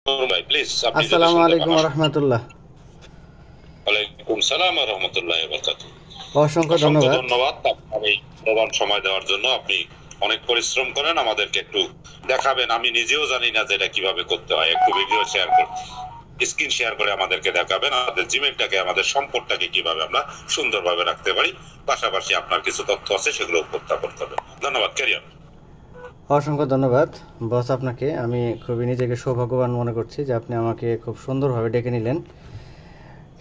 ভাই প্লিজ আপনি যদি আসসালামু শুনতে পান আলাইকুম আসুন। রহমতুল্লাহ। ওয়ালাইকুম সালাম ওয়া রাহমাতুল্লাহি ওয়া বারাকাতুহু। অসংখ্য অসংখ্য ধন্যবাদ। ধন্যবাদ আপনার এই মূল্যবান সময় দেওয়ার জন্য। আপনি অনেক পরিশ্রম করেন, আমাদেরকে একটু দেখাবেন। আমি নিজেও জানি না যে এটা কিভাবে করতে হয়। একটু ভিডিও শেয়ার করে, স্ক্রিন শেয়ার করে আমাদেরকে দেখাবেন। আমাদের জিমেইলটাকে, আমাদের সম্পদটাকে কিভাবে আমরা সুন্দরভাবে রাখতে পারি। পাশাপাশি আপনার কিছু তথ্য আছে, সেগুলো উপস্থাপন করতে হবে। ধন্যবাদ। ক্যারিয়ার। অসংখ্য ধন্যবাদ বস আপনাকে। আমি খুবই নিজেকে সৌভাগ্যবান মনে করছি যে আপনি আমাকে খুব সুন্দরভাবে ডেকে নিলেন।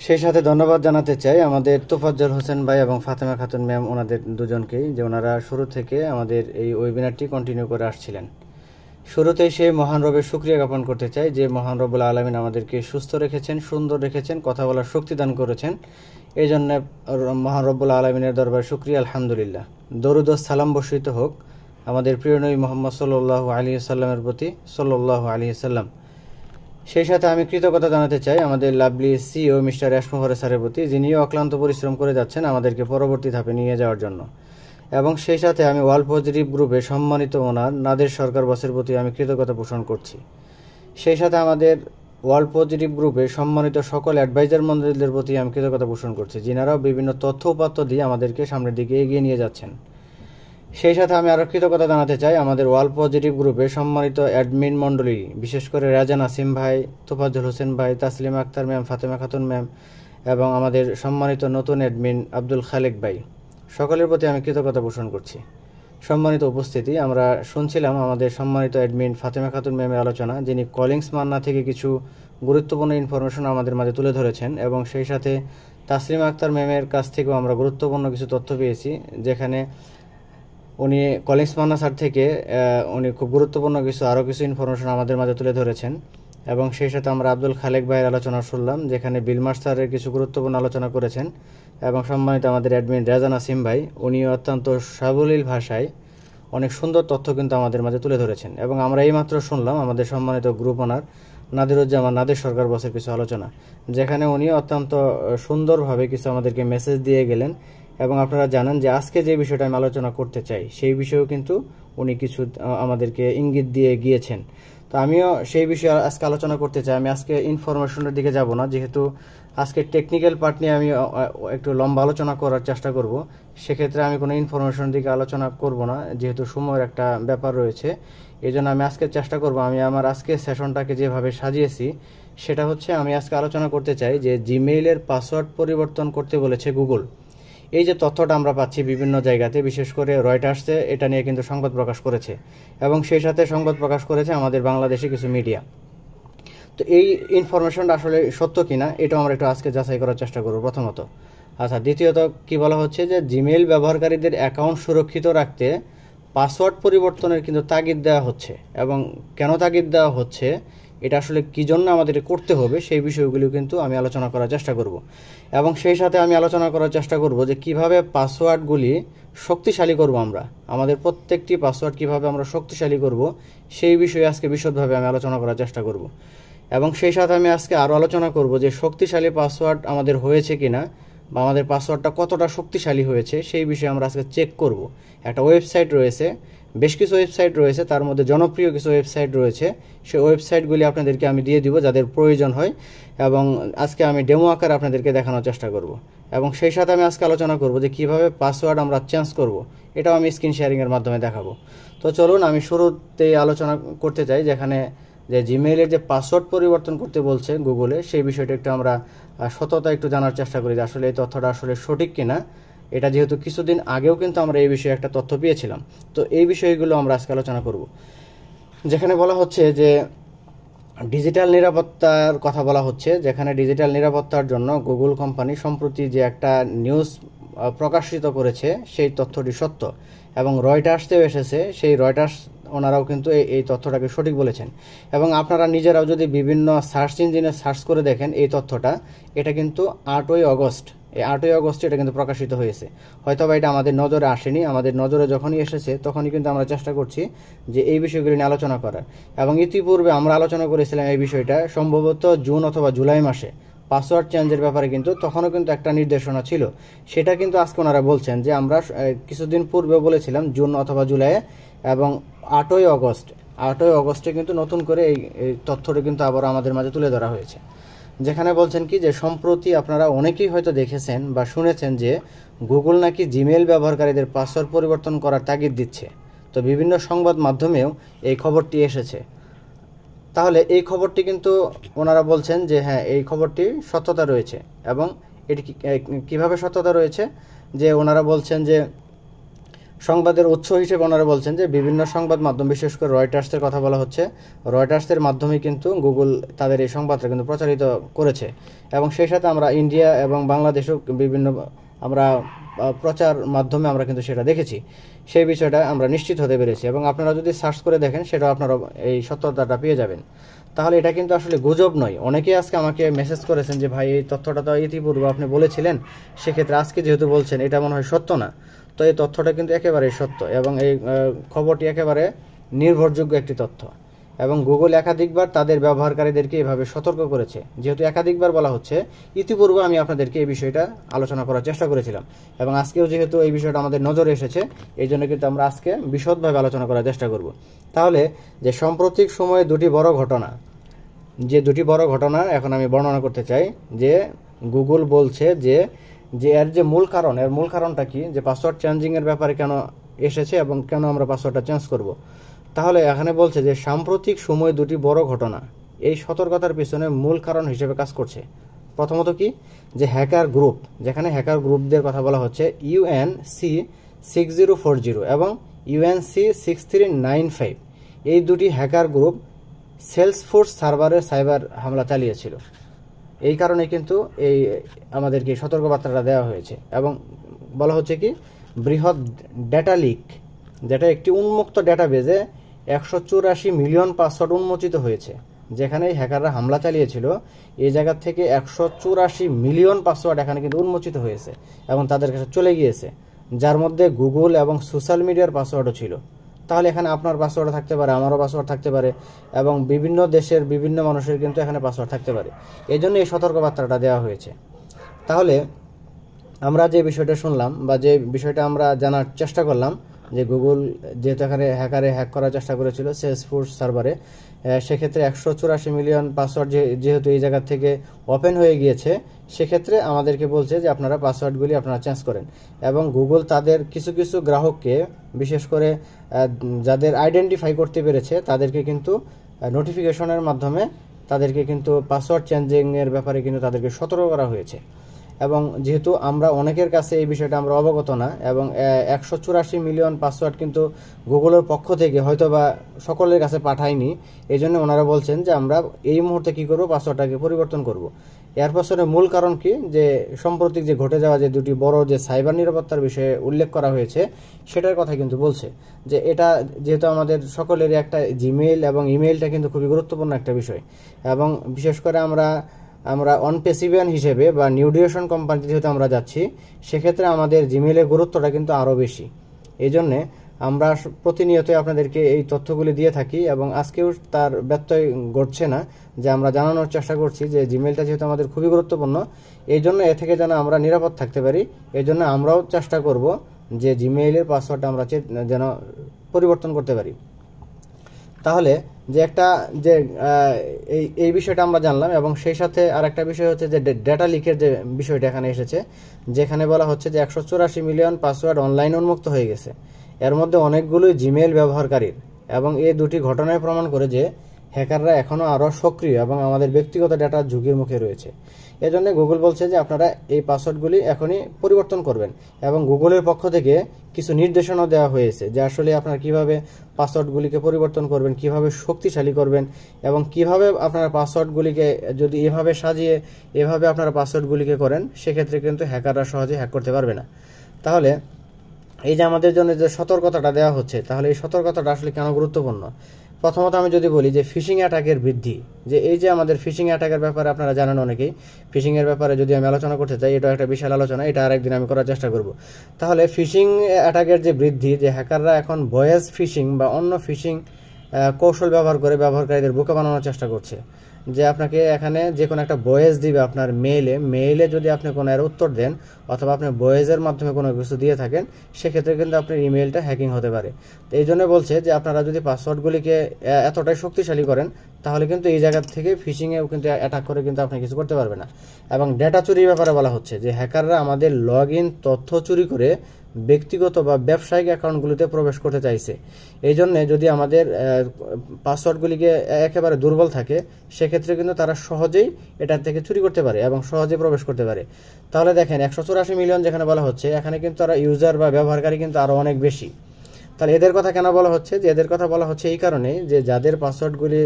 সেই সাথে ধন্যবাদ জানাতে চাই আমাদের তোফাজ্জল হোসেন ভাই এবং ফাতেমা খাতুন ম্যাম, ওনাদের দুজনকেই, যে ওনারা শুরু থেকে আমাদের এই ওয়েবিনারটি কন্টিনিউ করে আসছিলেন। শুরুতেই সেই মহান রবের শুকরিয়া জ্ঞাপন করতে চাই যে মহান রব্বুল আলামিন আমাদেরকে সুস্থ রেখেছেন, সুন্দর রেখেছেন, কথা বলার শক্তি দান করেছেন। এই জন্য মহান রব্বুল আলমিনের দরবার শুকরিয়া, আলহামদুলিল্লাহ। দরুদ ও সালাম বর্ষিত হোক আমাদের প্রিয় নবী মোহাম্মদ সাল্লাল্লাহু আলাইহি সাল্লামের প্রতি, সাল্লাল্লাহু আলাইহি সাল্লাম। সেই সাথে আমি কৃতজ্ঞতা জানাতে চাই আমাদের লাভলি সিও মিস্টার অ্যাশমোহরে স্যারের প্রতি, যিনিও অক্লান্ত পরিশ্রম করে যাচ্ছেন আমাদেরকে পরবর্তী ধাপে নিয়ে যাওয়ার জন্য। এবং সেই সাথে আমি ওয়ার্ল্ড পজিটিভ গ্রুপে সম্মানিত ওনার নাদের সরকার বসের প্রতি আমি কৃতজ্ঞতা পোষণ করছি। সেই সাথে আমাদের ওয়ার্ল্ড পজিটিভ গ্রুপে সম্মানিত সকল অ্যাডভাইজার মন্ডলীদের প্রতি আমি কৃতজ্ঞতা পোষণ করছি, যিনারাও বিভিন্ন তথ্য উপাত্ত দিয়ে আমাদেরকে সামনের দিকে এগিয়ে নিয়ে যাচ্ছেন। সেই সাথে আমি আরও কৃতজ্ঞতা জানাতে চাই আমাদের ওয়ার্ল্ড পজিটিভ গ্রুপে সম্মানিত অ্যাডমিন মণ্ডলী, বিশেষ করে রাজা নাসিম ভাই, তোফাজ্জল হোসেন ভাই, তাসলিমা আক্তার ম্যাম, ফাতেমা খাতুন ম্যাম এবং আমাদের সম্মানিত নতুন অ্যাডমিন আব্দুল খালেক ভাই, সকলের প্রতি আমি কৃতজ্ঞতা পোষণ করছি। সম্মানিত উপস্থিতি, আমরা শুনছিলাম আমাদের সম্মানিত অ্যাডমিন ফাতেমা খাতুন ম্যামের আলোচনা, যিনি কলিংস মান্না থেকে কিছু গুরুত্বপূর্ণ ইনফরমেশন আমাদের মাঝে তুলে ধরেছেন, এবং সেই সাথে তাসলিমা আক্তার ম্যামের কাছ থেকেও আমরা গুরুত্বপূর্ণ কিছু তথ্য পেয়েছি, যেখানে উনি কলিংস মান্না স্যার থেকে উনি খুব গুরুত্বপূর্ণ আরও কিছু ইনফরমেশন আমাদের মাঝে তুলে ধরেছেন। এবং সেই সাথে আমরা আব্দুল খালেক ভাইয়ের আলোচনা শুনলাম, যেখানে বিলমার স্যারের কিছু গুরুত্বপূর্ণ আলোচনা করেছেন। এবং সম্মানিত আমাদের অ্যাডমিন রাজা নাসিম ভাই, উনিও অত্যন্ত সাবলীল ভাষায় অনেক সুন্দর তথ্য কিন্তু আমাদের মাঝে তুলে ধরেছেন। এবং আমরা এইমাত্র শুনলাম আমাদের সম্মানিত গ্রুপ ওনার নাদিরুজ্জামান নাদের সরকার বসের কিছু আলোচনা, যেখানে উনি অত্যন্ত সুন্দরভাবে কিছু আমাদেরকে মেসেজ দিয়ে গেলেন। এবং আপনারা জানেন যে আজকে যে বিষয়টা আমি আলোচনা করতে চাই, সেই বিষয়েও কিন্তু উনি কিছু আমাদেরকে ইঙ্গিত দিয়ে গিয়েছেন। তো আমিও সেই বিষয়ে আজকে আলোচনা করতে চাই। আমি আজকে ইনফরমেশনের দিকে যাব না, যেহেতু আজকে টেকনিক্যাল পার্ট নিয়ে আমি একটু লম্বা আলোচনা করার চেষ্টা করব। সেক্ষেত্রে আমি কোনো ইনফরমেশনের দিকে আলোচনা করব না, যেহেতু সময়ের একটা ব্যাপার রয়েছে। এই জন্য আমি আজকে চেষ্টা করব, আমি আমার আজকের সেশনটাকে যেভাবে সাজিয়েছি সেটা হচ্ছে, আমি আজকে আলোচনা করতে চাই যে জিমেইলের পাসওয়ার্ড পরিবর্তন করতে বলেছে গুগল। এই যে তথ্যটা আমরা পাচ্ছি বিভিন্ন জায়গাতে, বিশেষ করে রয়টার্সে এটা নিয়ে কিন্তু সংবাদ প্রকাশ করেছে, এবং সেই সাথে সংবাদ প্রকাশ করেছে আমাদের বাংলাদেশি কিছু মিডিয়া। তো এই ইনফরমেশনটা আসলে সত্য কিনা এটাও আমরা একটু আজকে যাচাই করার চেষ্টা করব প্রথমত। আচ্ছা, দ্বিতীয়ত কি বলা হচ্ছে যে জিমেইল ব্যবহারকারীদের অ্যাকাউন্ট সুরক্ষিত রাখতে পাসওয়ার্ড পরিবর্তনের কিন্তু তাগিদ দেওয়া হচ্ছে। এবং কেন তাগিদ দেওয়া হচ্ছে, এটা আসলে কী জন্য আমাদের করতে হবে, সেই বিষয়গুলিও কিন্তু আমি আলোচনা করার চেষ্টা করব। এবং সেই সাথে আমি আলোচনা করার চেষ্টা করব যে কিভাবে পাসওয়ার্ডগুলি শক্তিশালী করব, আমরা আমাদের প্রত্যেকটি পাসওয়ার্ড কিভাবে আমরা শক্তিশালী করব, সেই বিষয়ে আজকে বিশদভাবে আমি আলোচনা করার চেষ্টা করব। এবং সেই সাথে আমি আজকে আরও আলোচনা করব যে শক্তিশালী পাসওয়ার্ড আমাদের হয়েছে কিনা, বা আমাদের পাসওয়ার্ডটা কতটা শক্তিশালী হয়েছে, সেই বিষয়ে আমরা আজকে চেক করব। একটা ওয়েবসাইট রয়েছে, বেশ কিছু ওয়েবসাইট রয়েছে, তার মধ্যে জনপ্রিয় কিছু ওয়েবসাইট রয়েছে। সেই ওয়েবসাইটগুলি আপনাদেরকে আমি দিয়ে দিব যাদের প্রয়োজন হয়, এবং আজকে আমি ডেমো আকারে আপনাদেরকে দেখানোর চেষ্টা করব। এবং সেই সাথে আমি আজকে আলোচনা করব যে কীভাবে পাসওয়ার্ড আমরা চেঞ্জ করব, এটাও আমি স্ক্রিন শেয়ারিংয়ের মাধ্যমে দেখাবো। তো চলুন আমি শুরুতেই আলোচনা করতে চাই, যেখানে যে জিমেইলের যে পাসওয়ার্ড পরিবর্তন করতে বলছে গুগলে, সেই বিষয়টা একটু আমরা সততা একটু জানার চেষ্টা করি যে আসলে এই তথ্যটা আসলে সঠিক কিনা। এটা যেহেতু কিছুদিন আগেও কিন্তু আমরা এই বিষয়ে একটা তথ্য পেয়েছিলাম, তো এই বিষয়গুলো আমরা আজকে আলোচনা করব। যেখানে বলা হচ্ছে যে ডিজিটাল নিরাপত্তার কথা বলা হচ্ছে, যেখানে ডিজিটাল নিরাপত্তার জন্য গুগল কোম্পানি সম্প্রতি যে একটা নিউজ প্রকাশিত করেছে, সেই তথ্যটি সত্য। এবং রয়টার্সেও এসেছে, সেই রয়টার্স ওনারাও কিন্তু এই তথ্যটাকে সঠিক বলেছেন। এবং আপনারা নিজেরাও যদি বিভিন্ন সার্চ ইঞ্জিনে সার্চ করে দেখেন এই তথ্যটা, এটা কিন্তু 8ই অগস্ট, এই 8ই অগস্টে এটা কিন্তু প্রকাশিত হয়েছে। হয়তো বা এটা আমাদের নজরে আসেনি, আমাদের নজরে যখনই এসেছে তখনই কিন্তু আমরা চেষ্টা করছি যে এই বিষয়গুলি নিয়ে আলোচনা করার। এবং ইতিপূর্বে আমরা আলোচনা করেছিলাম এই বিষয়টা সম্ভবত জুন অথবা জুলাই মাসে, পাসওয়ার্ড চেঞ্জের ব্যাপারে কিন্তু তখনও কিন্তু একটা নির্দেশনা ছিল। সেটা কিন্তু আজকে ওনারা বলছেন যে আমরা কিছুদিন পূর্বে বলেছিলাম জুন অথবা জুলাইয়ে, এবং 8ই অগস্টে কিন্তু নতুন করে এই তথ্যটা কিন্তু আবার আমাদের মাঝে তুলে ধরা হয়েছে, যেখানে বলছেন কি যে সম্প্রতি আপনারা অনেকেই হয়তো দেখেছেন বা শুনেছেন যে গুগল নাকি জিমেইল ব্যবহারকারীদের পাসওয়ার্ড পরিবর্তন করার তাগিদ দিচ্ছে। তো বিভিন্ন সংবাদ মাধ্যমেও এই খবরটি এসেছে। তাহলে এই খবরটি কিন্তু ওনারা বলছেন যে হ্যাঁ, এই খবরটি সত্যতা রয়েছে। এবং এটি কিভাবে সত্যতা রয়েছে, যে ওনারা বলছেন যে সংবাদের উৎস হিসেবে ওনারা বলছেন যে বিভিন্ন সংবাদ মাধ্যম, বিশেষ করে রয়টার্সের কথা বলা হচ্ছে, রয়টার্সের মাধ্যমে কিন্তু গুগল তাদের এই সংবাদটা কিন্তু প্রচারিত করেছে। এবং সেই সাথে আমরা ইন্ডিয়া এবং বাংলাদেশেও বিভিন্ন আমরা প্রচার মাধ্যমে আমরা কিন্তু সেটা দেখেছি, সেই বিষয়টা আমরা নিশ্চিত হতে পেরেছি। এবং আপনারা যদি সার্চ করে দেখেন সেটাও আপনারা এই সত্যতাটা পেয়ে যাবেন। তাহলে এটা কিন্তু আসলে গুজব নয়। অনেকেই আজকে আমাকে মেসেজ করেছেন যে ভাই এই তথ্যটা তো ইতিপূর্বে আপনি বলেছিলেন, সেক্ষেত্রে আজকে যেহেতু বলছেন এটা মনে হয় সত্য না। তো এই তথ্যটা কিন্তু একেবারেই সত্য এবং এই খবরটি একেবারে নির্ভরযোগ্য একটি তথ্য। এবং গুগল একাধিকবার তাদের ব্যবহারকারীদেরকে এভাবে সতর্ক করেছে। যেহেতু একাধিকবার বলা হচ্ছে, ইতিপূর্বে আমি আপনাদেরকে এই বিষয়টা আলোচনা করার চেষ্টা করেছিলাম এবং আজকেও যেহেতু এই বিষয়টা আমাদের নজরে এসেছে, এই জন্য কিন্তু আমরা আজকে বিশদভাবে আলোচনা করার চেষ্টা করব। তাহলে যে সাম্প্রতিক সময়ে দুটি বড় ঘটনা এখন আমি বর্ণনা করতে চাই। যে গুগল বলছে যে এর যে মূল কারণটা কি, যে পাসওয়ার্ড চেঞ্জিংয়ের ব্যাপারে কেন এসেছে এবং কেন আমরা পাসওয়ার্ডটা চেঞ্জ করব। তাহলে এখানে বলছে যে সাম্প্রতিক সময়ে দুটি বড় ঘটনা এই সতর্কতার পিছনে মূল কারণ হিসেবে কাজ করছে। প্রথমত কি, যে হ্যাকার গ্রুপ, যেখানে হ্যাকার গ্রুপদের কথা বলা হচ্ছে UNC6040 এবং UNC6395, এই দুটি হ্যাকার গ্রুপ সেলসফোর্স সার্ভারে সাইবার হামলা চালিয়েছিল। এই কারণে কিন্তু এই আমাদেরকে সতর্কবার্তাটা দেওয়া হয়েছে। এবং বলা হচ্ছে কি, বৃহৎ ডেটা লিক, যেটা একটি উন্মুক্ত ডেটাবেজে 184 মিলিয়ন পাসওয়ার্ড উন্মোচিত হয়েছে। যেখানে হ্যাকাররা হামলা চালিয়েছিল, এই জায়গা থেকে 184 মিলিয়ন পাসওয়ার্ড এখানে কিন্তু উন্মোচিত হয়েছে এবং তাদের কাছে চলে গিয়েছে, যার মধ্যে গুগল এবং সোশ্যাল মিডিয়ার পাসওয়ার্ডও ছিল। তাহলে এখানে আপনার পাসওয়ার্ড থাকতে পারে, আমারও পাসওয়ার্ড থাকতে পারে এবং বিভিন্ন দেশের বিভিন্ন মানুষের কিন্তু এখানে পাসওয়ার্ড থাকতে পারে। এই জন্য এই সতর্কবার্তাটা দেওয়া হয়েছে। তাহলে আমরা যে বিষয়টা শুনলাম বা যে বিষয়টা আমরা জানার চেষ্টা করলাম, যে গুগল যেহেতু এখানে হ্যাক করার চেষ্টা করেছিল সেলসফোর্স সার্ভারে, সেক্ষেত্রে 184 মিলিয়ন পাসওয়ার্ড যেহেতু এই জায়গা থেকে ওপেন হয়ে গিয়েছে, সেক্ষেত্রে আমাদেরকে বলছে যে আপনারা পাসওয়ার্ডগুলি আপনারা চেঞ্জ করেন। এবং গুগল তাদের কিছু কিছু গ্রাহককে, বিশেষ করে যাদের আইডেন্টিফাই করতে পেরেছে, তাদেরকে কিন্তু নোটিফিকেশনের মাধ্যমে তাদেরকে কিন্তু পাসওয়ার্ড চেঞ্জিংয়ের ব্যাপারে কিন্তু তাদেরকে সতর্ক করা হয়েছে। এবং যেহেতু আমরা অনেকের কাছে এই বিষয়টা আমরা অবগত না, এবং 184 মিলিয়ন পাসওয়ার্ড কিন্তু গুগলের পক্ষ থেকে হয়তো বা সকলের কাছে পাঠায়নি, এই জন্য ওনারা বলছেন যে আমরা এই মুহূর্তে কী করব, পাসওয়ার্ডটাকে পরিবর্তন করব। এর পেছনে মূল কারণ কি, যে সাম্প্রতিক যে ঘটে যাওয়া যে দুটি বড় যে সাইবার নিরাপত্তার বিষয়ে উল্লেখ করা হয়েছে, সেটার কথা কিন্তু বলছে। যে এটা যেহেতু আমাদের সকলেরই একটা জিমেইল এবং ইমেইলটা কিন্তু খুবই গুরুত্বপূর্ণ একটা বিষয়, এবং বিশেষ করে আমরা অনপেসিভিয়ান হিসেবে বা নিউডিয়েশন কোম্পানিতে যেহেতু আমরা যাচ্ছি, সেক্ষেত্রে আমাদের জিমেইলের গুরুত্বটা কিন্তু আরও বেশি। এই জন্যে আমরা প্রতিনিয়তই আপনাদেরকে এই তথ্যগুলি দিয়ে থাকি এবং আজকেও তার ব্যত্যয় ঘটছে না, যে আমরা জানানোর চেষ্টা করছি যে জিমেইলটা যেহেতু আমাদের খুবই গুরুত্বপূর্ণ, এই জন্য এ থেকে যেন আমরা নিরাপদ থাকতে পারি, এই জন্য আমরাও চেষ্টা করব যে জিমেইলের পাসওয়ার্ডটা আমরা যেন পরিবর্তন করতে পারি। তাহলে যে একটা যে এই বিষয়টা আমরা জানলাম, এবং সেই সাথে আর একটা বিষয় হচ্ছে যে ডেটা লিকের যে বিষয়টা এখানে এসেছে, যেখানে বলা হচ্ছে যে 184 মিলিয়ন পাসওয়ার্ড অনলাইন উন্মুক্ত হয়ে গেছে, এর মধ্যে অনেকগুলোই জিমেইল ব্যবহারকারীর। এবং এই দুটি ঘটনায় প্রমাণ করে যে হ্যাকাররা এখনও আরও সক্রিয় এবং আমাদের ব্যক্তিগত ডেটা ঝুঁকির মুখে রয়েছে। এজন্য গুগল বলছে যে আপনারা এই পাসওয়ার্ডগুলি এখনই পরিবর্তন করবেন, এবং গুগলের পক্ষ থেকে কিছু নির্দেশনা দেওয়া হয়েছে যে আসলে আপনারা কিভাবে পাসওয়ার্ডগুলিকে পরিবর্তন করবেন, কিভাবে শক্তিশালী করবেন, এবং কিভাবে আপনারা পাসওয়ার্ডগুলিকে যদি এভাবে সাজিয়ে এভাবে আপনারা পাসওয়ার্ডগুলিকে করেন, সেক্ষেত্রে কিন্তু হ্যাকাররা সহজে হ্যাক করতে পারবে না। তাহলে এই যে আমাদের জন্য যে সতর্কতাটা দেওয়া হচ্ছে, তাহলে এই সতর্কতাটা আসলে কেন গুরুত্বপূর্ণ? প্রথমত আমি যদি বলি যে ফিশিং অ্যাটাকের বৃদ্ধি, যে এই যে আমাদের ফিশিং অ্যাটাকের ব্যাপারে আপনারা জানেন অনেকেই, ফিশিংয়ের ব্যাপারে যদি আমি আলোচনা করতে চাই, এটা একটা বিশাল আলোচনা, এটা আরেকদিন আমি করার চেষ্টা করব। তাহলে ফিশিং অ্যাটাকের যে বৃদ্ধি, যে হ্যাকাররা এখন ভয়েস ফিশিং বা অন্য ফিশিং কৌশল ব্যবহার করে ব্যবহারকারীদের বোকা বানানোর চেষ্টা করছে। যে আপনাকে এখানে যে কোনো একটা ভয়েস দিবে আপনার মেইলে যদি আপনি কোনো এর উত্তর দেন অথবা আপনি ভয়েসের মাধ্যমে কোনো কিছু দিয়ে থাকেন, সেক্ষেত্রে কিন্তু আপনার ইমেইলটা হ্যাকিং হতে পারে। তো এই জন্য বলছে যে আপনারা যদি পাসওয়ার্ডগুলিকে এতটাই শক্তিশালী করেন, তাহলে কিন্তু এই জায়গা থেকে ফিশিংয়েও কিন্তু অ্যাটাক করে কিন্তু আপনি কিছু করতে পারবেন না। এবং ডেটা চুরির ব্যাপারে বলা হচ্ছে যে হ্যাকাররা আমাদের লগ ইন তথ্য চুরি করে ব্যক্তিগত বা ব্যবসায়িক অ্যাকাউন্টগুলিতে প্রবেশ করতে চাইছে। এই জন্যে যদি আমাদের পাসওয়ার্ডগুলিকে একেবারে দুর্বল থাকে, সেক্ষেত্রে কিন্তু তারা সহজেই এটার থেকে চুরি করতে পারে এবং সহজে প্রবেশ করতে পারে। তাহলে দেখেন 184 মিলিয়ন যেখানে বলা হচ্ছে, এখানে কিন্তু তারা ইউজার বা ব্যবহারকারী কিন্তু আরও অনেক বেশি। তাহলে এদের কথা কেন বলা হচ্ছে? যে এদের কথা বলা হচ্ছে এই কারণে যে যাদের পাসওয়ার্ডগুলি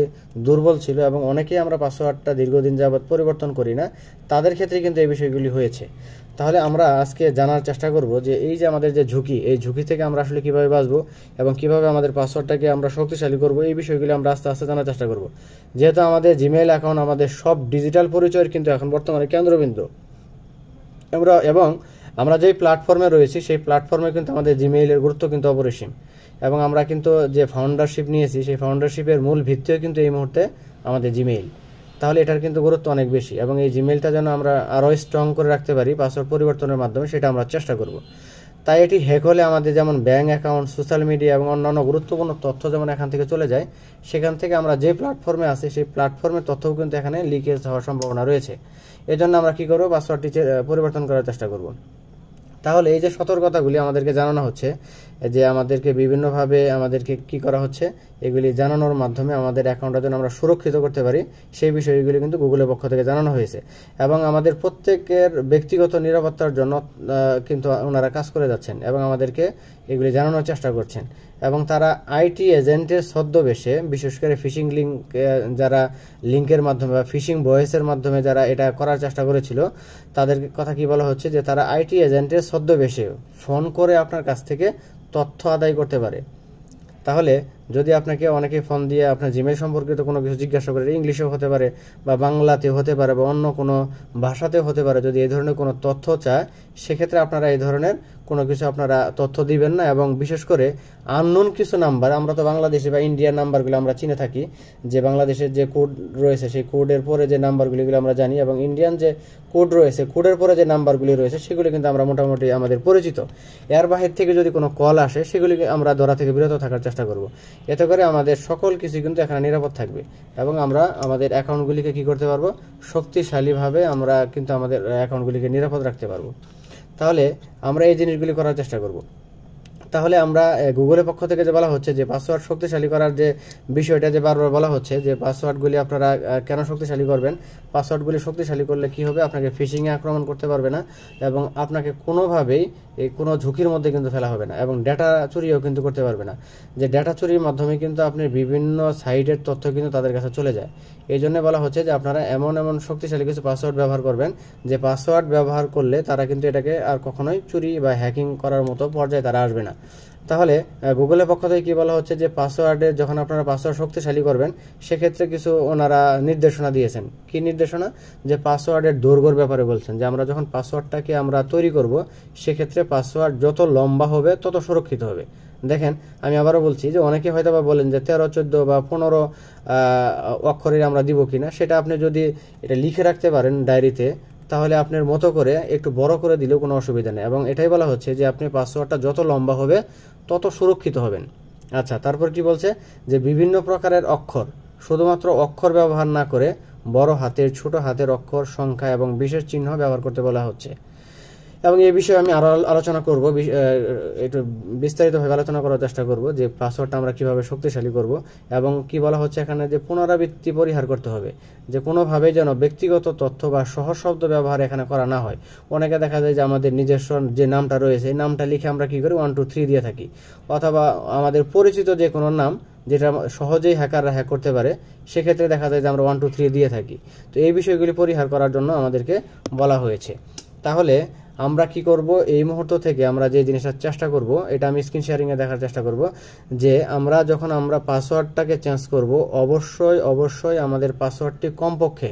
দুর্বল ছিল এবং অনেকেই আমরা পাসওয়ার্ডটা দীর্ঘদিন যাবৎ পরিবর্তন করি না, তাদের ক্ষেত্রে কিন্তু এই বিষয়গুলি হয়েছে। তাহলে আমরা আজকে জানার চেষ্টা করব যে এই যে আমাদের যে ঝুঁকি, এই ঝুঁকি থেকে আমরা আসলে কীভাবে বাঁচবো এবং কীভাবে আমাদের পাসওয়ার্ডটাকে আমরা শক্তিশালী করব, এই বিষয়গুলি আমরা আস্তে আস্তে জানার চেষ্টা করব। যেহেতু আমাদের জিমেইল অ্যাকাউন্ট আমাদের সব ডিজিটাল পরিচয়ের কিন্তু এখন বর্তমানে কেন্দ্রবিন্দু, এবং আমরা যেই প্ল্যাটফর্মে রয়েছি সেই প্ল্যাটফর্মে কিন্তু আমাদের জিমেইলের গুরুত্ব কিন্তু অপরিসীম। এবং আমরা কিন্তু যে ফাউন্ডারশিপ নিয়েছি, সেই ফাউন্ডারশিপের মূল ভিত্তিও কিন্তু এই মুহূর্তে আমাদের জিমেইল। তাহলে এটার কিন্তু গুরুত্ব অনেক বেশি, এবং এই জিমেইলটা যেন আমরা আরও স্ট্রং করে রাখতে পারি পাসওয়ার্ড পরিবর্তনের মাধ্যমে, সেটা আমরা চেষ্টা করব। তাই এটি হ্যাক হলে আমাদের যেমন ব্যাঙ্ক অ্যাকাউন্ট, সোশ্যাল মিডিয়া এবং অন্যান্য গুরুত্বপূর্ণ তথ্য যেমন এখান থেকে চলে যায়, সেখান থেকে আমরা যে প্ল্যাটফর্মে আছি সেই প্ল্যাটফর্মের তথ্যও কিন্তু এখানে লিকেজ হওয়ার সম্ভাবনা রয়েছে। এই জন্য আমরা কী করবো? পাসওয়ার্ডটি পরিবর্তন করার চেষ্টা করব। তাহলে এই যে সতর্কতাগুলি আমাদেরকে জানানো হচ্ছে, যে আমাদেরকে বিভিন্নভাবে আমাদেরকে কি করা হচ্ছে, এগুলি জানানোর মাধ্যমে আমাদের অ্যাকাউন্টটা যেন আমরা সুরক্ষিত করতে পারি, সেই বিষয়গুলি কিন্তু গুগলের পক্ষ থেকে জানানো হয়েছে। এবং আমাদের প্রত্যেকের ব্যক্তিগত নিরাপত্তার জন্য কিন্তু ওনারা কাজ করে যাচ্ছেন এবং আমাদেরকে এগুলি জানানোর চেষ্টা করছেন। এবং তারা আইটি এজেন্টের ছদ্মবেশে, বিশেষ করে ফিশিং যারা লিঙ্কের মাধ্যমে বা ফিশিং ভয়েসের মাধ্যমে যারা এটা করার চেষ্টা করেছিল, তাদের কথা কি বলা হচ্ছে যে তারা আইটি এজেন্টের ছদ্মবেশে ফোন করে আপনার কাছ থেকে তথ্য আদায় করতে পারে। তাহলে যদি আপনাকে অনেকে ফোন দিয়ে আপনার জিমেইল সম্পর্কিত কোনো কিছু জিজ্ঞাসা করে, ইংলিশেও হতে পারে বা বাংলাতেও হতে পারে বা অন্য কোনো ভাষাতেও হতে পারে, যদি এই ধরনের কোনো তথ্য চায়, সেক্ষেত্রে আপনারা এই ধরনের কোনো কিছু আপনারা তথ্য দিবেন না। এবং বিশেষ করে আননোন কিছু নাম্বার, আমরা তো বাংলাদেশি বা ইন্ডিয়ান নাম্বারগুলো আমরা চিনে থাকি, যে বাংলাদেশের যে কোড রয়েছে সেই কোডের পরে যে নাম্বারগুলিগুলো আমরা জানি, এবং ইন্ডিয়ান যে কোড রয়েছে, কোডের পরে যে নাম্বারগুলি রয়েছে সেগুলি কিন্তু আমরা মোটামুটি আমাদের পরিচিত। এর বাহির থেকে যদি কোনো কল আসে, সেগুলিকে আমরা ধরা থেকে বিরত থাকার চেষ্টা করব। এতে করে আমাদের সকল কিছু কিন্তু এখানে নিরাপদ থাকবে এবং আমরা আমাদের অ্যাকাউন্টগুলিকে কি করতে পারবো? শক্তিশালীভাবে আমরা কিন্তু আমাদের অ্যাকাউন্টগুলিকে নিরাপদ রাখতে পারবো। তাহলে আমরা এই জিনিসগুলি করার চেষ্টা করব। তাহলে আমরা গুগলের পক্ষ থেকে যে বলা হচ্ছে যে পাসওয়ার্ড শক্তিশালী করার যে বিষয়টা যে বারবার বলা হচ্ছে, যে পাসওয়ার্ডগুলি আপনারা কেন শক্তিশালী করবেন, পাসওয়ার্ডগুলি শক্তিশালী করলে কি হবে? আপনাকে ফিশিংয়ে আক্রমণ করতে পারবে না এবং আপনাকে কোনোভাবেই কোনো ঝুঁকির মধ্যে কিন্তু ফেলা হবে না, এবং ডেটা চুরিও কিন্তু করতে পারবে না। যে ডেটা চুরির মাধ্যমে কিন্তু আপনি বিভিন্ন সাইটের তথ্য কিন্তু তাদের কাছে চলে যায়। এই জন্য বলা হচ্ছে যে আপনারা এমন শক্তিশালী কিছু পাসওয়ার্ড ব্যবহার করবেন, যে পাসওয়ার্ড ব্যবহার করলে তারা কিন্তু এটাকে আর কখনোই চুরি বা হ্যাকিং করার মতো পর্যায়ে তারা আসবে না। তাহলে গুগলের পক্ষ থেকে কি বলা হচ্ছে, যে পাসওয়ার্ডের যখন আপনারা পাসওয়ার্ড শক্তিশালী করবেন, সেক্ষেত্রে কিছু ওনারা নির্দেশনা দিয়েছেন। কি নির্দেশনা? যে পাসওয়ার্ডের দৈর্ঘ্যের ব্যাপারে বলছেন, যে আমরা যখন পাসওয়ার্ডটাকে আমরা তৈরি করব, সেক্ষেত্রে পাসওয়ার্ড যত লম্বা হবে তত সুরক্ষিত হবে। দেখেন, আমি আবারও বলছি যে অনেকে হয়তো বা বলেন যে 13, 14 বা 15 অক্ষরের আমরা দিব কিনা, সেটা আপনি যদি এটা লিখে রাখতে পারেন ডায়েরিতে, তাহলে আপনার মতো করে একটু বড় করে দিলেও কোনো অসুবিধা নেই। এবং এটাই বলা হচ্ছে যে আপনি পাসওয়ার্ডটা যত লম্বা হবে তত সুরক্ষিত হবেন। আচ্ছা, তারপর কি বলছে? যে বিভিন্ন প্রকারের অক্ষর, শুধুমাত্র অক্ষর ব্যবহার না করে বড় হাতের, ছোট হাতের অক্ষর, সংখ্যা এবং বিশেষ চিহ্ন ব্যবহার করতে বলা হচ্ছে। এবং এই বিষয়ে আমি আরও আলোচনা করব, একটু বিস্তারিতভাবে আলোচনা করার চেষ্টা করব যে পাসওয়ার্ডটা আমরা কিভাবে শক্তিশালী করব। এবং কি বলা হচ্ছে এখানে, যে পুনরাবৃত্তি পরিহার করতে হবে, যে কোনোভাবেই যেন ব্যক্তিগত তথ্য বা সহজ শব্দ ব্যবহার এখানে করা না হয়। অনেকে দেখা যায় যে আমাদের নিজস্ব যে নামটা রয়েছে, এই নামটা লিখে আমরা কি করি, 1 2 3 দিয়ে থাকি, অথবা আমাদের পরিচিত যে কোনো নাম যেটা সহজেই হ্যাকাররা হ্যাক করতে পারে, সেক্ষেত্রে দেখা যায় যে আমরা 1 2 3 দিয়ে থাকি। তো এই বিষয়গুলি পরিহার করার জন্য আমাদেরকে বলা হয়েছে। তাহলে আমরা কি করব, এই মুহূর্ত থেকে আমরা যে জিনিসটা চেষ্টা করব, এটা আমি স্ক্রিন শেয়ারিংয়ে দেখার চেষ্টা করব, যে আমরা যখন আমরা পাসওয়ার্ডটাকে চেঞ্জ করব, অবশ্যই আমাদের পাসওয়ার্ডটি কমপক্ষে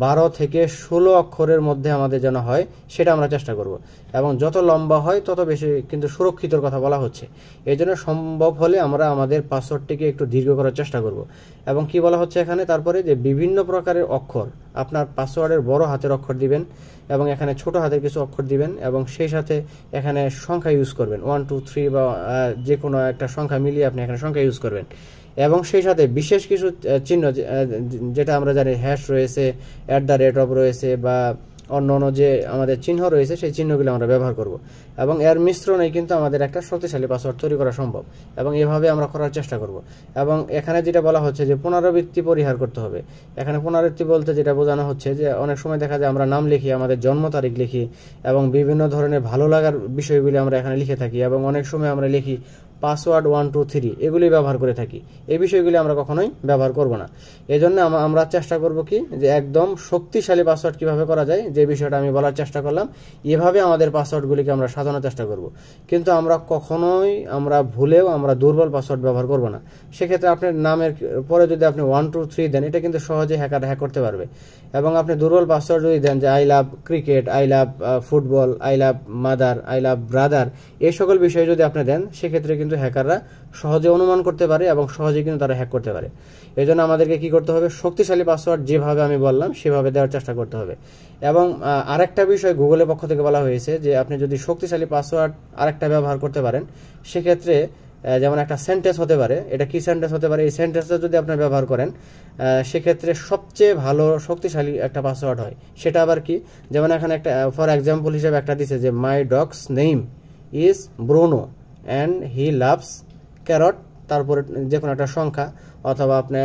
12 থেকে 16 অক্ষরের মধ্যে আমাদের যেন হয় সেটা আমরা চেষ্টা করব। এবং যত লম্বা হয় তত বেশি কিন্তু সুরক্ষিতর কথা বলা হচ্ছে। এই জন্য সম্ভব হলে আমরা আমাদের পাসওয়ার্ডটিকে একটু দীর্ঘ করার চেষ্টা করব। এবং কি বলা হচ্ছে এখানে তারপরে যে বিভিন্ন প্রকারের অক্ষর, আপনার পাসওয়ার্ডের বড় হাতের অক্ষর দিবেন এবং এখানে ছোট হাতের কিছু অক্ষর দিবেন এবং সেই সাথে এখানে সংখ্যা ইউজ করবেন, 1 2 3 বা যে কোনো একটা সংখ্যা মিলিয়ে আপনি এখানে সংখ্যা ইউজ করবেন। এবং সেই সাথে বিশেষ কিছু চিহ্ন যেটা আমরা জানি হ্যাশ রয়েছে, @ রয়েছে বা অন্য অন্য যে আমাদের চিহ্ন রয়েছে সেই চিহ্নগুলো আমরা ব্যবহার করব। এবং এর মিশ্রণেই কিন্তু আমাদের একটা শক্তিশালী পাসওয়ার্ড তৈরি করা সম্ভব এবং এভাবে আমরা করার চেষ্টা করব। এবং এখানে যেটা বলা হচ্ছে যে পুনরাবৃত্তি পরিহার করতে হবে। এখানে পুনরাবৃত্তি বলতে যেটা বোঝানো হচ্ছে যে অনেক সময় দেখা যায় আমরা নাম লিখি, আমাদের জন্ম তারিখ লিখি এবং বিভিন্ন ধরনের ভালো লাগার বিষয়গুলি আমরা এখানে লিখে থাকি এবং অনেক সময় আমরা লিখি পাসওয়ার্ড 1 2 3 এগুলি ব্যবহার করে থাকি। এই বিষয়গুলি আমরা কখনোই ব্যবহার করব না। এই জন্য আমরা চেষ্টা করব কি যে একদম শক্তিশালী পাসওয়ার্ড কিভাবে করা যায়, যে বিষয়টা আমি বলার চেষ্টা করলাম, এভাবে আমাদের পাসওয়ার্ডগুলিকে আমরা সাজানোর চেষ্টা করব। কিন্তু আমরা কখনোই ভুলেও আমরা দুর্বল পাসওয়ার্ড ব্যবহার করব না। সেক্ষেত্রে আপনার নামের পরে যদি আপনি 1 2 3 দেন, এটা কিন্তু সহজে হ্যাকার হ্যাক করতে পারবে। এবং আপনি দুর্বল পাসওয়ার্ড যদি দেন যে I love cricket, I love football, I love mother, I love brother, এই সকল বিষয়ে যদি আপনি দেন, সেক্ষেত্রে কিন্তু হ্যাকাররা সহজে অনুমান করতে পারে এবং সহজে কিন্তু তারা হ্যাক করতে পারে। এই জন্য আমাদেরকে কি করতে হবে, শক্তিশালী পাসওয়ার্ড যেভাবে আমি বললাম সেভাবে দেওয়ার চেষ্টা করতে হবে। এবং আরেকটা বিষয় গুগলের পক্ষ থেকে বলা হয়েছে যে আপনি যদি শক্তিশালী পাসওয়ার্ড আরেকটা ব্যবহার করতে পারেন, সেক্ষেত্রে যেমন একটা সেন্টেন্স হতে পারে, এটা কি সেন্টেন্স হতে পারে, এই সেন্টেন্সটা যদি আপনি ব্যবহার করেন সেক্ষেত্রে সবচেয়ে ভালো শক্তিশালী একটা পাসওয়ার্ড হয়। সেটা আবার কি, যেমন এখানে একটা ফর এক্সাম্পল হিসেবে একটা দিছে যে my dog's name is Bruno and he loves carrot, তারপরে যে কোনো একটা সংখ্যা অথবা আপনি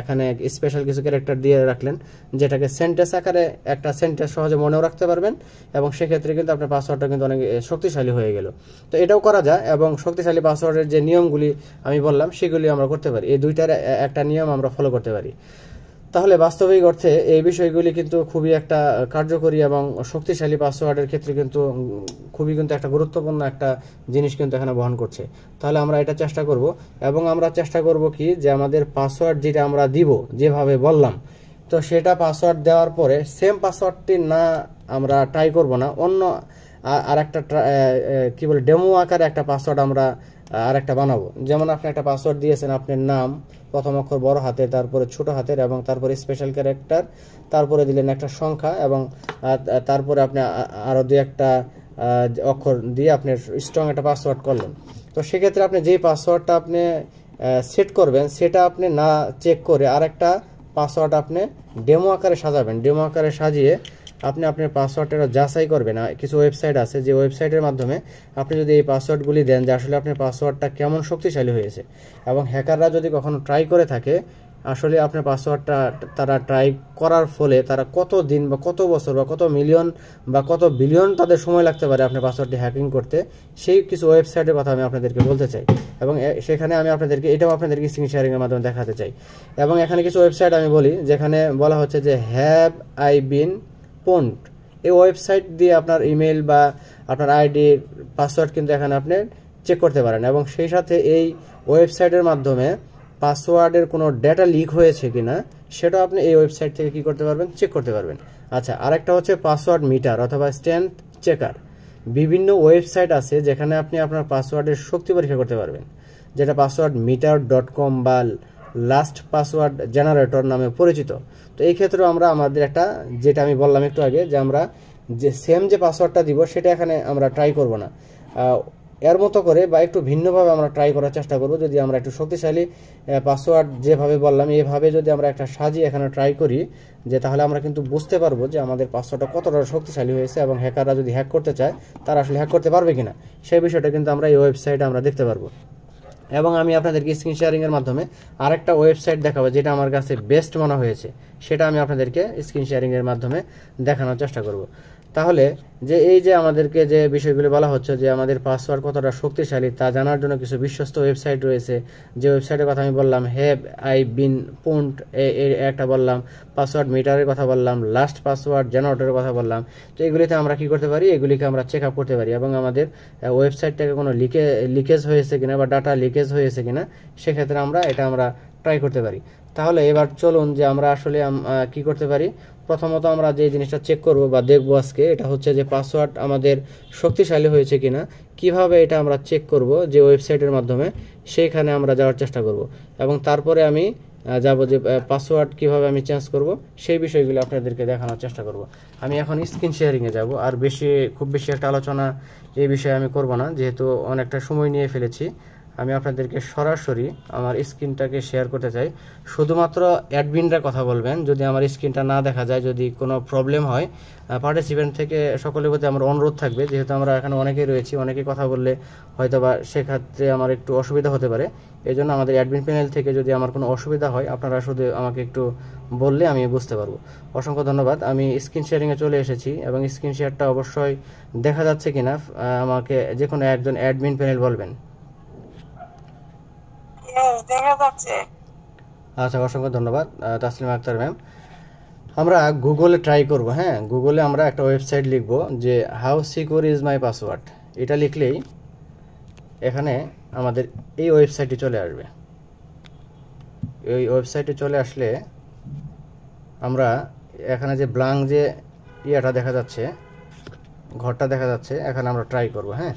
এখানে স্পেশাল কিছু ক্যারেক্টার দিয়ে রাখলেন, যেটাকে সেন্টেন্স আকারে একটা সেন্টেন্স সহজে মনেও রাখতে পারবেন এবং সেক্ষেত্রে কিন্তু আপনার পাসওয়ার্ডটা কিন্তু অনেক শক্তিশালী হয়ে গেল। তো এটাও করা যায় এবং শক্তিশালী পাসওয়ার্ডের যে নিয়মগুলি আমি বললাম সেগুলি আমরা করতে পারি। এই দুইটার একটা নিয়ম আমরা ফলো করতে পারি। তাহলে বাস্তবিক অর্থে এই বিষয়গুলি কিন্তু খুবই একটা কার্যকরী এবং শক্তিশালী পাসওয়ার্ডের ক্ষেত্রে কিন্তু খুবই কিন্তু একটা গুরুত্বপূর্ণ একটা জিনিস কিন্তু এখানে বহন করছে। তাহলে আমরা এটা চেষ্টা করব এবং আমরা চেষ্টা করব কি যে আমাদের পাসওয়ার্ড যেটা আমরা দিব যেভাবে বললাম, তো সেটা পাসওয়ার্ড দেওয়ার পরে সেম পাসওয়ার্ডটি না আমরা ট্রাই করব না, অন্য আর একটা কি বলে ডেমো আকারে একটা পাসওয়ার্ড আমরা আরেকটা বানাবো। যেমন আপনি একটা পাসওয়ার্ড দিয়েছেন, আপনার নাম প্রথম অক্ষর বড় হাতের, তারপরে ছোট হাতের এবং তারপরে স্পেশাল ক্যারেক্টার, তারপরে দিলেন একটা সংখ্যা এবং তারপরে আপনি আরো দুই একটা অক্ষর দিয়ে আপনি স্ট্রং একটা পাসওয়ার্ড করলেন। তো সেক্ষেত্রে আপনি যেই পাসওয়ার্ডটা আপনি সেট করবেন সেটা আপনি না চেক করে আরেকটা পাসওয়ার্ড আপনি ডেমো আকারে সাজাবেন। ডেমো আকারে সাজিয়ে আপনি আপনার পাসওয়ার্ডটা যাচাই করবেন। কিছু ওয়েবসাইট আছে যে ওয়েবসাইটের মাধ্যমে আপনি যদি এই পাসওয়ার্ডগুলি দেন যে আসলে আপনার পাসওয়ার্ডটা কেমন শক্তিশালী হয়েছে, এবং হ্যাকাররা যদি কখনো ট্রাই করে থাকে আসলে আপনার পাসওয়ার্ডটা তারা ট্রাই করার ফলে তারা কত দিন বা কত বছর বা কত মিলিয়ন বা কত বিলিয়ন তাদের সময় লাগতে পারে আপনার পাসওয়ার্ডটি হ্যাকিং করতে, সেই কিছু ওয়েবসাইটের কথা আমি আপনাদেরকে বলতে চাই এবং সেখানে আমি এটাও আপনাদেরকে স্ক্রিন শেয়ারিংয়ের মাধ্যমে দেখাতে চাই। এবং এখানে কিছু ওয়েবসাইট আমি বলি যেখানে বলা হচ্ছে যে হ্যাভ আই বিন পন্ড, এই ওয়েবসাইট দিয়ে আপনার ইমেল বা আপনার আইডির পাসওয়ার্ড কিন্তু এখানে আপনি চেক করতে পারেন এবং সেই সাথে এই ওয়েবসাইটের মাধ্যমে পাসওয়ার্ডের কোনো ডেটা লিক হয়েছে কিনা সেটা আপনি এই ওয়েবসাইট থেকে কি করতে পারবেন, চেক করতে পারবেন। আচ্ছা, আরেকটা হচ্ছে পাসওয়ার্ড মিটার অথবা স্ট্রেংথ চেকার। বিভিন্ন ওয়েবসাইট আছে যেখানে আপনি আপনার পাসওয়ার্ডের শক্তি পরীক্ষা করতে পারবেন, যেটা পাসওয়ার্ড মিটার.com বা লাস্ট পাসওয়ার্ড জেনারেটর নামে পরিচিত। তো এই ক্ষেত্রেও আমরা আমাদের একটা, যেটা আমি বললাম একটু আগে, যে আমরা যে সেম যে পাসওয়ার্ডটা দিব সেটা এখানে আমরা ট্রাই করব না, এর মতো করে বা একটু ভিন্নভাবে আমরা ট্রাই করার চেষ্টা করব। যদি আমরা একটু শক্তিশালী পাসওয়ার্ড যেভাবে বললাম এইভাবে যদি আমরা একটা সাজিয়ে এখানে ট্রাই করি, যে তাহলে আমরা কিন্তু বুঝতে পারবো যে আমাদের পাসওয়ার্ডটা কতটা শক্তিশালী হয়েছে এবং হ্যাকাররা যদি হ্যাক করতে চায় তারা আসলে হ্যাক করতে পারবে কিনা সেই বিষয়টা কিন্তু আমরা এই ওয়েবসাইটে আমরা দেখতে পারবো। এবং আমি আপনাদেরকে স্ক্রিন শেয়ারিংয়ের মাধ্যমে আরেকটা ওয়েবসাইট দেখাবো যেটা আমার কাছে বেস্ট মনে হয়েছে, সেটা আমি আপনাদেরকে স্ক্রিন শেয়ারিংয়ের মাধ্যমে দেখানোর চেষ্টা করব। তাহলে যে এই যে আমাদেরকে যে বিষয়গুলো বলা হচ্ছে যে আমাদের পাসওয়ার্ড কতটা শক্তিশালী তা জানার জন্য কিছু বিশ্বস্ত ওয়েবসাইট রয়েছে। যে ওয়েবসাইটের কথা আমি বললাম হ্যাভ আই বিন পন্ড, একটা বললাম, পাসওয়ার্ড মিটারের কথা বললাম, লাস্ট পাসওয়ার্ড জেনারেটরের কথা বললাম। তো এগুলিতে আমরা কি করতে পারি, এগুলিকে আমরা চেক আপ করতে পারি এবং আমাদের ওয়েবসাইটটাকে কোনো লিকেজ হয়েছে কিনা বা ডাটা লিকেজ হয়েছে কিনা সেক্ষেত্রে আমরা ট্রাই করতে পারি। তাহলে এবার চলুন যে আমরা আসলে কি করতে পারি। প্রথমত আমরা যে জিনিসটা চেক করব বা দেখব আজকে, এটা হচ্ছে যে পাসওয়ার্ড আমাদের শক্তিশালী হয়েছে কিনা। কিভাবে এটা আমরা চেক করব, যে ওয়েবসাইটের মাধ্যমে সেইখানে আমরা যাওয়ার চেষ্টা করব, এবং তারপরে আমি যাব যে পাসওয়ার্ড কিভাবে আমি চেঞ্জ করব সেই বিষয়গুলো আপনাদেরকে দেখানোর চেষ্টা করব। আমি এখন স্ক্রিন শেয়ারিংয়ে যাব, আর খুব বেশি একটা আলোচনা এই বিষয়ে আমি করব না, যেহেতু অনেকটা সময় নিয়ে ফেলেছি। আমি আপনাদেরকে সরাসরি আমার স্ক্রিনটাকে শেয়ার করতে চাই। শুধুমাত্র অ্যাডমিনরা কথা বলবেন, যদি আমার স্ক্রিনটা না দেখা যায়, যদি কোনো প্রবলেম হয়, পার্টিসিপেন্ট থেকে সকলের প্রতি আমার অনুরোধ থাকবে, যেহেতু আমরা এখানে অনেকেই রয়েছি, অনেকেই কথা বললে হয়তো বা সেক্ষেত্রে আমার একটু অসুবিধা হতে পারে। এই জন্য আমাদের অ্যাডমিন প্যানেল থেকে যদি আমার কোনো অসুবিধা হয়, আপনারা শুধু আমাকে একটু বললে আমি বুঝতে পারবো। অসংখ্য ধন্যবাদ। আমি স্ক্রিন শেয়ারিংয়ে চলে এসেছি, এবং স্ক্রিন শেয়ারটা অবশ্যই দেখা যাচ্ছে কিনা আমাকে যে কোনো একজন অ্যাডমিন প্যানেল বলবেন। আচ্ছা, অসংখ্য ধন্যবাদ তাসলিমা আক্তার ম্যাম। আমরা গুগলে ট্রাই করব। হ্যাঁ, গুগলে আমরা একটা ওয়েবসাইট লিখব যে how secure is my password. এটা লিখলেই এখানে আমাদের এই ওয়েবসাইটে চলে আসবে। এই ওয়েবসাইটে চলে আসলে আমরা এখানে যে ব্ল্যাঙ্ক যে ইয়েটা দেখা যাচ্ছে, ঘরটা দেখা যাচ্ছে, এখানে আমরা ট্রাই করব। হ্যাঁ,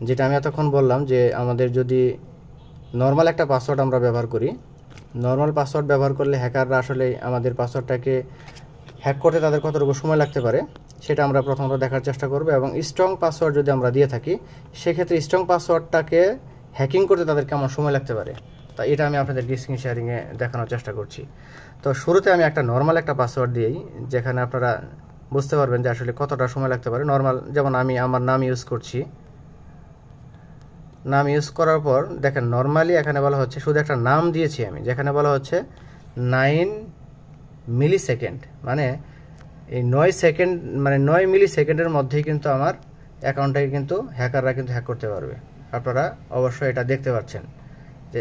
যেটা আমি এতক্ষণ বললাম যে আমাদের যদি নর্মাল একটা পাসওয়ার্ড আমরা ব্যবহার করি, নর্মাল পাসওয়ার্ড ব্যবহার করলে হ্যাকাররা আসলে আমাদের পাসওয়ার্ডটাকে হ্যাক করতে তাদের কতটুকু সময় লাগতে পারে সেটা আমরা প্রথমত দেখার চেষ্টা করব। এবং স্ট্রং পাসওয়ার্ড যদি আমরা দিয়ে থাকি, সেক্ষেত্রে স্ট্রং পাসওয়ার্ডটাকে হ্যাকিং করতে তাদের কেমন সময় লাগতে পারে, তা এটা আমি আপনাদের স্ক্রিন শেয়ারিংয়ে দেখানোর চেষ্টা করছি। তো শুরুতে আমি একটা নর্মাল একটা পাসওয়ার্ড দিই, যেখানে আপনারা বুঝতে পারবেন যে আসলে কতটা সময় লাগতে পারে। নর্মাল, যেমন আমি আমার নাম ইউজ করছি। নাম ইউজ করার পর দেখেন নর্মালি এখানে বলা হচ্ছে, শুধু একটা নাম দিয়েছি আমি, যেখানে বলা হচ্ছে 9 মিলি সেকেন্ড, মানে এই 9 সেকেন্ড, মানে 9 মিলি সেকেন্ডের মধ্যেই কিন্তু আমার অ্যাকাউন্টটাকে কিন্তু হ্যাকাররা কিন্তু হ্যাক করতে পারবে। আপনারা অবশ্যই এটা দেখতে পাচ্ছেন যে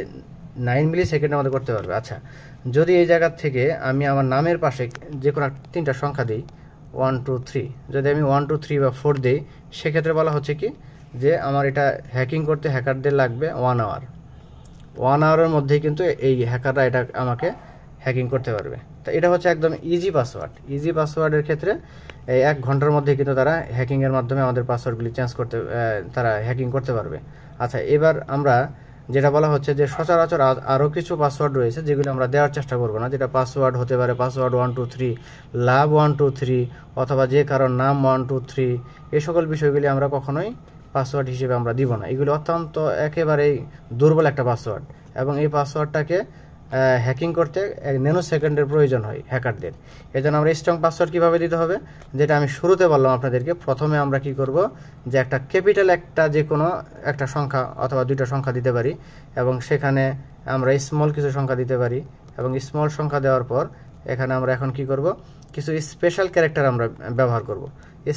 9 মিলি সেকেন্ডের মধ্যে করতে পারবে। আচ্ছা, যদি এই জায়গার থেকে আমি আমার নামের পাশে যে কোনো 3টা সংখ্যা দিই, 1 2 3, যদি আমি 1 2 3 বা 4 দিই, সেক্ষেত্রে বলা হচ্ছে কি যে আমার এটা হ্যাকিং করতে হ্যাকারদের লাগবে 1 আওয়ার। 1 আওয়ারের মধ্যেই কিন্তু এই হ্যাকাররা এটা আমাকে হ্যাকিং করতে পারবে। তো এটা হচ্ছে একদম ইজি পাসওয়ার্ড। ইজি পাসওয়ার্ডের ক্ষেত্রে এই 1 ঘন্টার মধ্যে কিন্তু তারা হ্যাকিংয়ের মাধ্যমে আমাদের পাসওয়ার্ডগুলি চেঞ্জ করতে, তারা হ্যাকিং করতে পারবে। আচ্ছা, এবার আমরা যেটা বলা হচ্ছে যে সচরাচর আরও কিছু পাসওয়ার্ড রয়েছে যেগুলো আমরা দেওয়ার চেষ্টা করবো না, যেটা পাসওয়ার্ড হতে পারে পাসওয়ার্ড 1 2 3, লাভ 1 2 3, অথবা যে কারোর নাম 1 2 3, এই সকল বিষয়গুলি আমরা কখনোই পাসওয়ার্ড হিসেবে আমরা দিব না। এগুলো অত্যন্ত একেবারেই দুর্বল একটা পাসওয়ার্ড, এবং এই পাসওয়ার্ডটাকে হ্যাকিং করতে 1 ন্যানো সেকেন্ডের প্রয়োজন হয় হ্যাকারদের। এই জন্য আমরা স্ট্রং পাসওয়ার্ড কীভাবে দিতে হবে, যেটা আমি শুরুতে বললাম আপনাদেরকে। প্রথমে আমরা কি করব, যে একটা ক্যাপিটাল একটা যে কোনো একটা সংখ্যা অথবা 2টা সংখ্যা দিতে পারি, এবং সেখানে আমরা স্মল কিছু সংখ্যা দিতে পারি, এবং স্মল সংখ্যা দেওয়ার পর এখানে আমরা এখন কি করব, কিছু স্পেশাল ক্যারেক্টার আমরা ব্যবহার করব।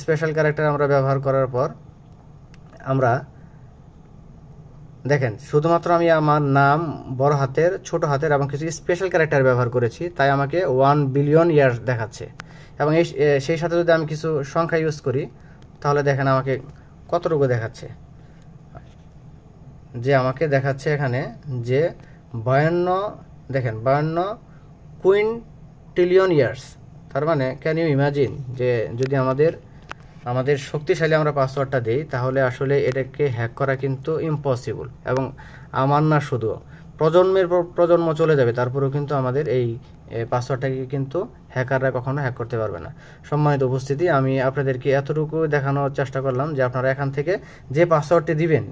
স্পেশাল ক্যারেক্টার আমরা ব্যবহার করার পর আমরা দেখেন শুধুমাত্র আমি আমার নাম বড় হাতের, ছোট হাতের এবং কিছু স্পেশাল ক্যারেক্টার ব্যবহার করেছি, তাই আমাকে 1 বিলিয়ন ইয়ার্স দেখাচ্ছে। এবং সেই সাথে যদি আমি কিছু সংখ্যা ইউজ করি, তাহলে দেখেন আমাকে কতটুকু দেখাচ্ছে, যে আমাকে দেখাচ্ছে এখানে যে 52, দেখেন 52 কুইন্টিলিয়ন ইয়ার্স। তার মানে ক্যান ইউ ইমাজিন যে যদি আমাদের শক্তিশালী আমরা পাসওয়ার্ডটা দিই, তাহলে আসলে এটাকে হ্যাক করা কিন্তু ইম্পসিবল। এবং আমার না, শুধু প্রজন্মের পর প্রজন্ম চলে যাবে, তারপরেও কিন্তু আমাদের এই পাসওয়ার্ডটাকে কিন্তু হ্যাকাররা কখনো হ্যাক করতে পারবে না। সম্মানিত উপস্থিতি, আমি আপনাদেরকে এতটুকু দেখানোর চেষ্টা করলাম যে আপনারা এখান থেকে যে পাসওয়ার্ডটি দিবেন,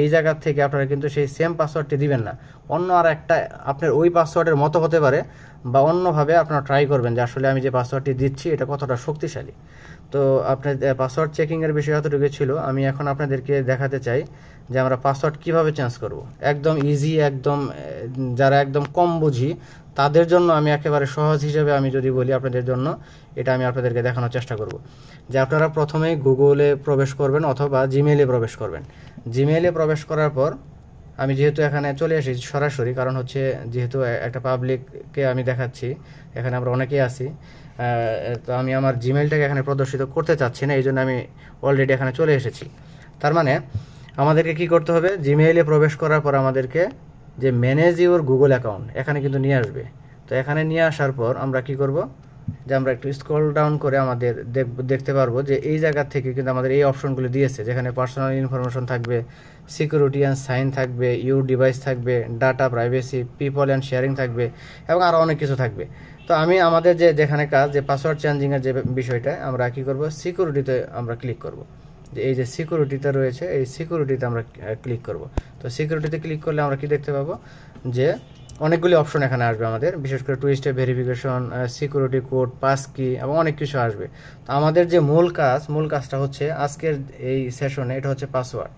এই জায়গা থেকে আপনারা কিন্তু সেই সেম পাসওয়ার্ডটি দিবেন না, অন্য আর একটা আপনার ওই পাসওয়ার্ডের মতো হতে পারে, বা অন্যভাবে আপনারা ট্রাই করবেন যে আসলে আমি যে পাসওয়ার্ডটি দিচ্ছি এটা কতটা শক্তিশালী। তো আপনার পাসওয়ার্ড চেকিংয়ের বিষয় এতটুকু ছিল। আমি এখন আপনাদেরকে দেখাতে চাই যে আমরা পাসওয়ার্ড কিভাবে চেঞ্জ করব। একদম ইজি, একদম যারা একদম কম বুঝি তাদের জন্য আমি একেবারে সহজ হিসেবে আমি যদি বলি আপনাদের জন্য, এটা আমি আপনাদেরকে দেখানোর চেষ্টা করব। যে আপনারা প্রথমেই গুগলে প্রবেশ করবেন অথবা জিমেইলে প্রবেশ করবেন। জিমেইলে প্রবেশ করার পর আমি যেহেতু এখানে চলে এসেছি সরাসরি, কারণ হচ্ছে যেহেতু একটা পাবলিককে আমি দেখাচ্ছি, এখানে আমরা অনেকেই আছি, তো আমি আমার জিমেইলটাকে এখানে প্রদর্শিত করতে চাচ্ছি না, এই জন্য আমি অলরেডি এখানে চলে এসেছি। তার মানে আমাদেরকে কি করতে হবে, জিমেইলে প্রবেশ করার পর আমাদেরকে যে ম্যানেজ ইউর গুগল অ্যাকাউন্ট এখানে কিন্তু নিয়ে আসবে। তো এখানে নিয়ে আসার পর আমরা কি করব, যে আমরা একটু স্ক্রল ডাউন করে আমাদের দেখতে পারবো যে এই জায়গা থেকে কিন্তু আমাদের এই অপশনগুলো দিয়েছে, যেখানে পার্সোনাল ইনফরমেশন থাকবে, সিকিউরিটি অ্যান্ড সাইন থাকবে, ইউর ডিভাইস থাকবে, data privacy, people and sharing থাকবে এবং আরও অনেক কিছু থাকবে। তো আমি আমাদের যেখানে কাজ, যে পাসওয়ার্ড চেঞ্জিংয়ের যে বিষয়টা, আমরা কি করব, সিকিউরিটিতে আমরা ক্লিক করব। যে এই যে সিকিউরিটিতে রয়েছে, এই সিকিউরিটিতে আমরা ক্লিক করব। তো সিকিউরিটিতে ক্লিক করলে আমরা কি দেখতে পাবো, যে অনেকগুলি অপশন এখানে আসবে আমাদের, বিশেষ করে two step verification, security code, pass key এবং অনেক কিছু আসবে। তো আমাদের যে মূল কাজটা হচ্ছে আজকের এই সেশনে, এটা হচ্ছে পাসওয়ার্ড।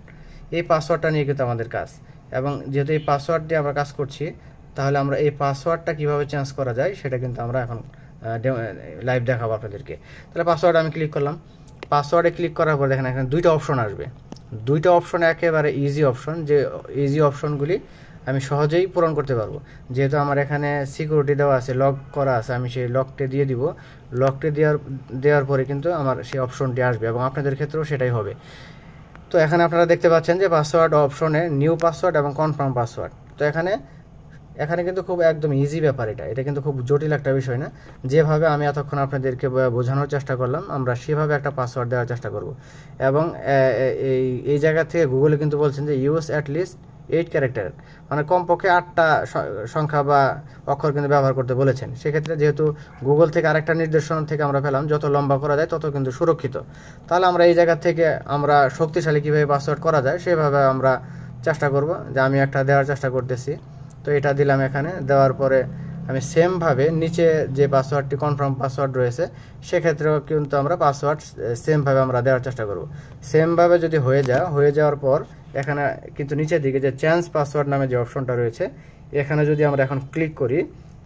এই পাসওয়ার্ডটা নিয়ে কিন্তু আমাদের কাজ, এবং যেহেতু এই পাসওয়ার্ড দিয়ে আমরা কাজ করছি, তাহলে আমরা এই পাসওয়ার্ডটা কিভাবে চেঞ্জ করা যায় সেটা কিন্তু আমরা এখন লাইভ দেখাবো আপনাদেরকে। তাহলে পাসওয়ার্ড আমি ক্লিক করলাম। পাসওয়ার্ডে ক্লিক করার পর দেখেন এখানে দুইটা অপশন আসবে। দুইটা অপশন একেবারে ইজি অপশন, যে ইজি অপশনগুলি আমি সহজেই পূরণ করতে পারবো। যেহেতু আমার এখানে সিকিউরিটি দেওয়া আছে, লক করা আছে, আমি সেই লকটা দিয়ে দিব। লকটা দেওয়ার পরে কিন্তু আমার সেই অপশনটি আসবে, এবং আপনাদের ক্ষেত্রেও সেটাই হবে। তো এখানে আপনারা দেখতে পাচ্ছেন যে পাসওয়ার্ড অপশনে নিউ পাসওয়ার্ড এবং কনফার্ম পাসওয়ার্ড। তো এখানে কিন্তু খুব একদম ইজি ব্যাপার, এটা কিন্তু খুব জটিল একটা বিষয় না। যেভাবে আমি এতক্ষণ আপনাদেরকে বোঝানোর চেষ্টা করলাম, আমরা সেভাবে একটা পাসওয়ার্ড দেওয়ার চেষ্টা করব। এবং এই জায়গা থেকে গুগলে কিন্তু বলছেন যে ইউজ অ্যাটলিস্ট 8 ক্যারেক্টার, মানে কমপক্ষে 8টা সংখ্যা বা অক্ষর কিন্তু ব্যবহার করতে বলেছেন। সেক্ষেত্রে যেহেতু গুগল থেকে আরেকটা নির্দেশনা থেকে আমরা পেলাম, যত লম্বা করা যায় তত কিন্তু সুরক্ষিত। তাহলে আমরা এই জায়গা থেকে আমরা শক্তিশালী কীভাবে পাসওয়ার্ড করা যায় সেভাবে আমরা চেষ্টা করব। যে আমি একটা দেওয়ার চেষ্টা করতেছি, তো এটা দিলাম। এখানে দেওয়ার পরে আমি সেমভাবে নিচে যে পাসওয়ার্ডটি কনফার্ম পাসওয়ার্ড রয়েছে, সেক্ষেত্রেও কিন্তু আমরা পাসওয়ার্ড সেমভাবে আমরা দেওয়ার চেষ্টা করব। সেমভাবে যদি হয়ে যাওয়ার পর এখানে কিন্তু নিচের দিকে যে চেঞ্জ পাসওয়ার্ড নামে যে অপশনটা রয়েছে, এখানে যদি আমরা এখন ক্লিক করি,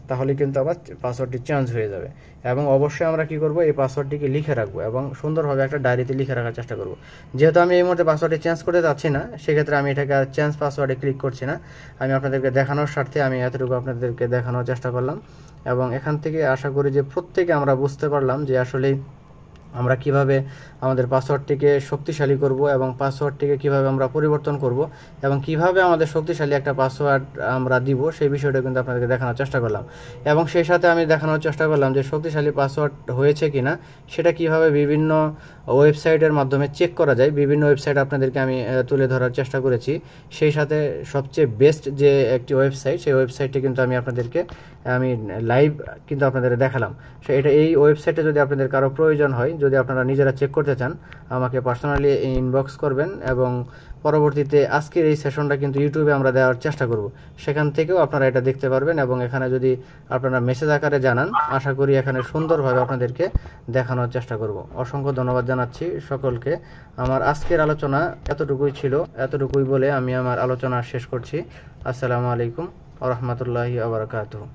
তাহলে কিন্তু আবার পাসওয়ার্ডটি চেঞ্জ হয়ে যাবে। এবং অবশ্যই আমরা কি করব, এই পাসওয়ার্ডটিকে লিখে রাখবো এবং সুন্দরভাবে একটা ডায়েরিতে লিখে রাখার চেষ্টা করব। যেহেতু আমি এই মুহূর্তে পাসওয়ার্ডটি চেঞ্জ করতে যাচ্ছি না, সেক্ষেত্রে আমি এটাকে আর চেঞ্জ পাসওয়ার্ডে ক্লিক করছি না। আমি আপনাদেরকে দেখানোর স্বার্থে আমি এতটুকু আপনাদেরকে দেখানোর চেষ্টা করলাম। এবং এখান থেকে আশা করি যে প্রত্যেকে আমরা বুঝতে পারলাম যে আসলে আমরা কিভাবে আমাদের পাসওয়ার্ডটিকে শক্তিশালী করব এবং পাসওয়ার্ডটিকে কিভাবে আমরা পরিবর্তন করব এবং কিভাবে আমাদের শক্তিশালী একটা পাসওয়ার্ড আমরা দিব, সেই বিষয়টা কিন্তু আপনাদেরকে দেখানোর চেষ্টা করলাম। এবং সেই সাথে আমি দেখানোর চেষ্টা করলাম যে শক্তিশালী পাসওয়ার্ড হয়েছে কিনা সেটা কিভাবে বিভিন্ন ওয়েবসাইটের মাধ্যমে চেক করা যায়। বিভিন্ন ওয়েবসাইট আপনাদেরকে আমি তুলে ধরার চেষ্টা করেছি। সেই সাথে সবচেয়ে বেস্ট যে একটি ওয়েবসাইট, সেই ওয়েবসাইটটি কিন্তু আমি লাইভ কিন্তু আপনাদের দেখালাম। এই ওয়েবসাইটে যদি আপনাদের কারো প্রয়োজন হয়, যদি আপনারা নিজেরা চেক করতে চান, আমাকে পার্সোনালি ইনবক্স করবেন। এবং পরবর্তীতে আজকের এই সেশনটা কিন্তু ইউটিউবে আমরা দেওয়ার চেষ্টা করব, সেখান থেকেও আপনারা এটা দেখতে পারবেন। এবং এখানে যদি আপনারা মেসেজ আকারে জানান, আশা করি এখানে সুন্দরভাবে আপনাদেরকে দেখানোর চেষ্টা করব। অসংখ্য ধন্যবাদ জানাচ্ছি সকলকে। আমার আজকের আলোচনা এতটুকুই ছিল। এতটুকুই বলে আমি আমার আলোচনা শেষ করছি। আসসালামু আলাইকুম ওয়া রাহমাতুল্লাহি ওয়া বারাকাতুহু।